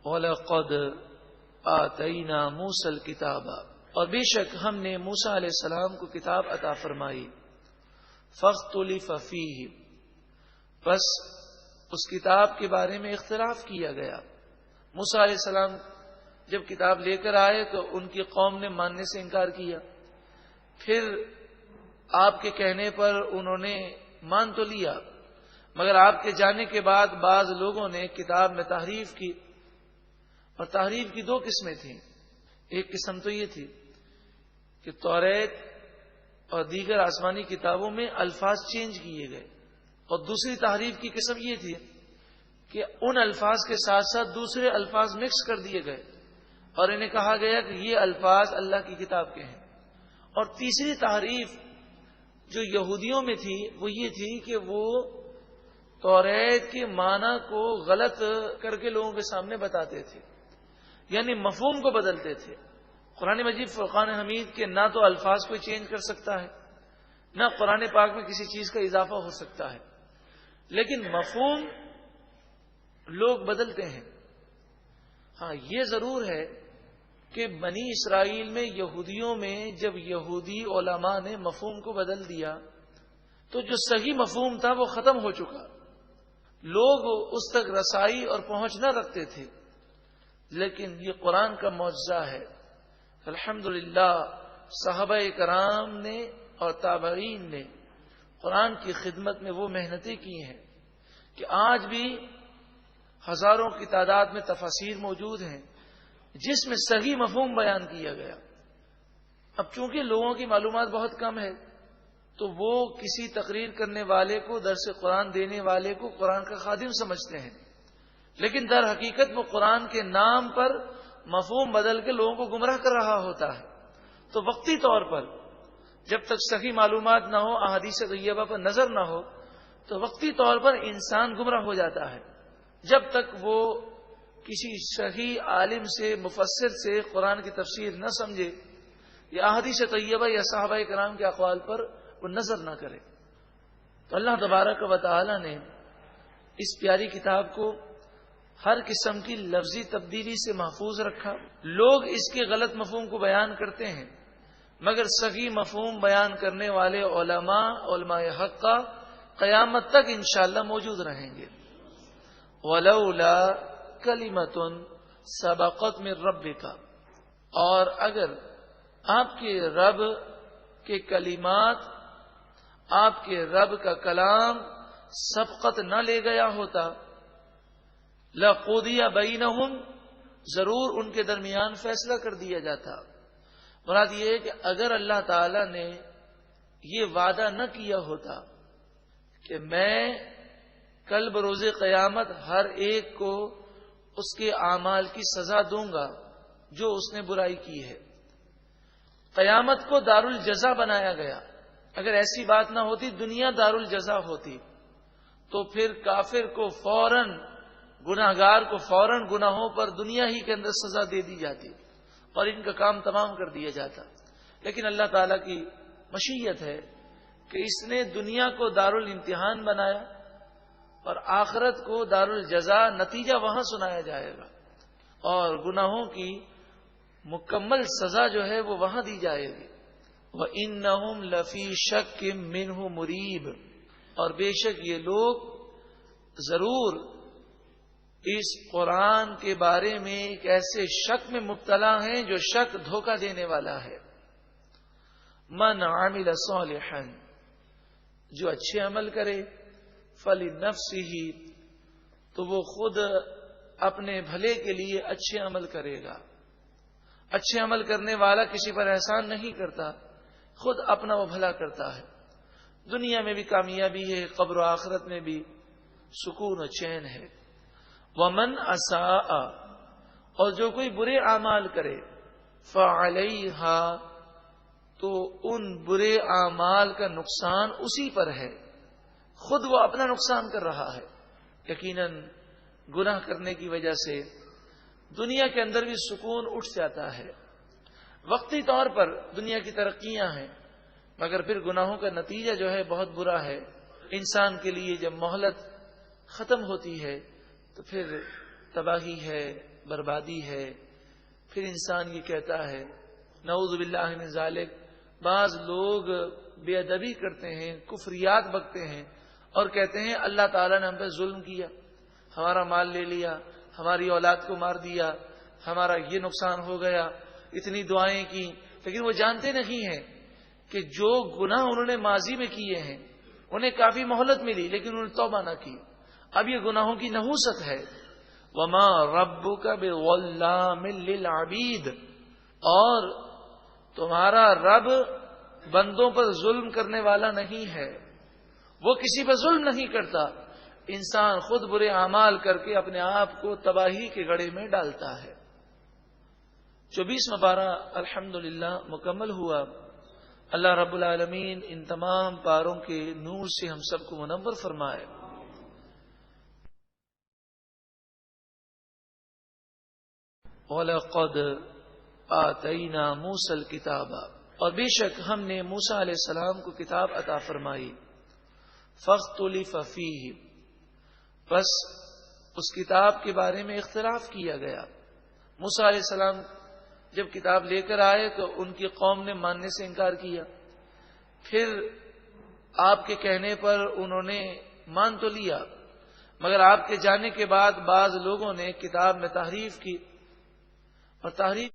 وَلَقَدْ آتَيْنَا مُوسَى الْكِتَابَ، اور بے شک ہم نے موسیٰ علیہ السلام کو کتاب عطا فرمائی. فَاخْتُلِفَ فِيهِ، بس اس کتاب کے بارے میں اختلاف کیا گیا. موسیٰ علیہ السلام جب کتاب لے کر آئے تو ان کی قوم نے ماننے سے انکار کیا. پھر آپ کے کہنے پر انہوں نے مان تو لیا، مگر آپ کے جانے کے بعد بعض لوگوں نے کتاب میں تحریف کی. اور تحریف کی دو قسمیں تھیں. ایک قسم تو یہ تھی کہ توریت اور دیگر آسمانی کتابوں میں الفاظ چینج کیے گئے، اور دوسری تحریف کی قسم یہ تھی کہ ان الفاظ کے ساتھ ساتھ دوسرے الفاظ مکس کر دیے گئے اور انہیں کہا گیا کہ یہ الفاظ اللہ کی کتاب کے ہیں. اور تیسری تحریف جو یہودیوں میں تھی وہ یہ تھی کہ وہ توریت کے معنی کو غلط کر کے لوگوں کے سامنے بتاتے تھے، یعنی مفہوم کو بدلتے تھے. قرآن مجید فرقان حمید کے نہ تو الفاظ کو چینج کر سکتا ہے، نہ قرآن پاک میں کسی چیز کا اضافہ ہو سکتا ہے، لیکن مفہوم لوگ بدلتے ہیں. ہاں یہ ضرور ہے کہ بنی اسرائیل میں یہودیوں میں جب یہودی علماء نے مفہوم کو بدل دیا تو جو صحیح مفہوم تھا وہ ختم ہو چکا، لوگ اس تک رسائی اور پہنچ نہ رکھتے تھے. لیکن یہ قرآن کا معجزہ ہے. الحمدللہ صحابہ کرام نے اور تابعین نے قرآن کی خدمت میں وہ محنتیں کی ہیں کہ آج بھی ہزاروں کی تعداد میں تفاسیر موجود ہیں جس میں صحیح مفہوم بیان کیا گیا. اب چونکہ لوگوں کی معلومات بہت کم ہے تو وہ کسی تقریر کرنے والے کو، درس قرآن دینے والے کو قرآن کا خادم سمجھتے ہیں، لیکن در حقیقت وہ قرآن کے نام پر مفہوم بدل کے لوگوں کو گمراہ کر رہا ہوتا ہے. تو وقتی طور پر جب تک صحیح معلومات نہ ہو، احادیث طیبہ پر نظر نہ ہو، تو وقتی طور پر انسان گمراہ ہو جاتا ہے. جب تک وہ کسی صحیح عالم سے، مفسر سے قرآن کی تفسیر نہ سمجھے یا احادیث طیبہ یا صحابہ کرام کے اقوال پر وہ نظر نہ کرے. تو اللہ تبارک و تعالی نے اس پیاری کتاب کو ہر قسم کی لفظی تبدیلی سے محفوظ رکھا. لوگ اس کے غلط مفہوم کو بیان کرتے ہیں، مگر صحیح مفہوم بیان کرنے والے علماء حق قیامت تک انشاءاللہ موجود رہیں گے. وَلَوْلَا كَلِمَةٌ سَبَقَتْ مِن رَبِّكَ، اور اگر آپ کے رب کے کلمات، آپ کے رب کا کلام سبقت نہ لے گیا ہوتا، لَقُضِيَ بَيْنَهُمْ، ضرور ان کے درمیان فیصلہ کر دیا جاتا. مراد یہ ہے کہ اگر اللہ تعالی نے یہ وعدہ نہ کیا ہوتا کہ میں کل بروز قیامت ہر ایک کو اس کے اعمال کی سزا دوں گا جو اس نے برائی کی ہے، قیامت کو دار الجزا بنایا گیا. اگر ایسی بات نہ ہوتی، دنیا دار الجزا ہوتی، تو پھر کافر کو فوراً، گناہگار کو فوراً گناہوں پر دنیا ہی کے اندر سزا دے دی جاتی اور ان کا کام تمام کر دیا جاتا. لیکن اللہ تعالیٰ کی مشیت ہے کہ اس نے دنیا کو دار الامتحان بنایا اور آخرت کو دار الجزا، نتیجہ وہاں سنایا جائے گا اور گناہوں کی مکمل سزا جو ہے وہ وہاں دی جائے گی. وَإِنَّهُمْ لَفِي شَكٍّ مِّنْهُ مُرِيبٍ، اور بے شک یہ لوگ ضرور اس قرآن کے بارے میں ایک ایسے شک میں مبتلا ہیں جو شک دھوکہ دینے والا ہے. من عمل صالحا، جو اچھے عمل کرے، فلنفسہ، تو وہ خود اپنے بھلے کے لیے اچھے عمل کرے گا. اچھے عمل کرنے والا کسی پر احسان نہیں کرتا، خود اپنا وہ بھلا کرتا ہے. دنیا میں بھی کامیابی ہے، قبر و آخرت میں بھی سکون و چین ہے. ومن اساء، اور جو کوئی برے اعمال کرے، فعلیہا، تو ان برے اعمال کا نقصان اسی پر ہے، خود وہ اپنا نقصان کر رہا ہے. یقیناً گناہ کرنے کی وجہ سے دنیا کے اندر بھی سکون اٹھ جاتا ہے. وقتی طور پر دنیا کی ترقیاں ہیں، مگر پھر گناہوں کا نتیجہ جو ہے بہت برا ہے. انسان کے لیے جب مہلت ختم ہوتی ہے تو پھر تباہی ہے، بربادی ہے. پھر انسان یہ کہتا ہے نعوذ باللہ من ذالک، بعض لوگ بے ادبی کرتے ہیں، کفریات بکتے ہیں اور کہتے ہیں اللہ تعالیٰ نے ہم پہ ظلم کیا، ہمارا مال لے لیا، ہماری اولاد کو مار دیا، ہمارا یہ نقصان ہو گیا، اتنی دعائیں کی. لیکن وہ جانتے نہیں ہیں کہ جو گناہ انہوں نے ماضی میں کیے ہیں انہیں کافی مہلت ملی لیکن انہوں نے توبہ نہ کی. اب یہ گناہوں کی نحوست ہے. وما ربک بظلام للعبید، اور تمہارا رب بندوں پر ظلم کرنے والا نہیں ہے، وہ کسی پر ظلم نہیں کرتا. انسان خود برے اعمال کر کے اپنے آپ کو تباہی کے گڑھے میں ڈالتا ہے. 24واں پارہ الحمدللہ مکمل ہوا. اللہ رب العالمین ان تمام پاروں کے نور سے ہم سب کو منور فرمائے. وَلَقَدْ آتَيْنَا مُوسَى الْكِتَابَ، اور بے شک ہم نے موسیٰ علیہ السلام کو کتاب عطا فرمائی. فَاخْتُلِفَ فِيهِ، بس اس کتاب کے بارے میں اختلاف کیا گیا. موسیٰ علیہ السلام جب کتاب لے کر آئے تو ان کی قوم نے ماننے سے انکار کیا. پھر آپ کے کہنے پر انہوں نے مان تو لیا، مگر آپ کے جانے کے بعد بعض لوگوں نے کتاب میں تحریف کی، اور تحریف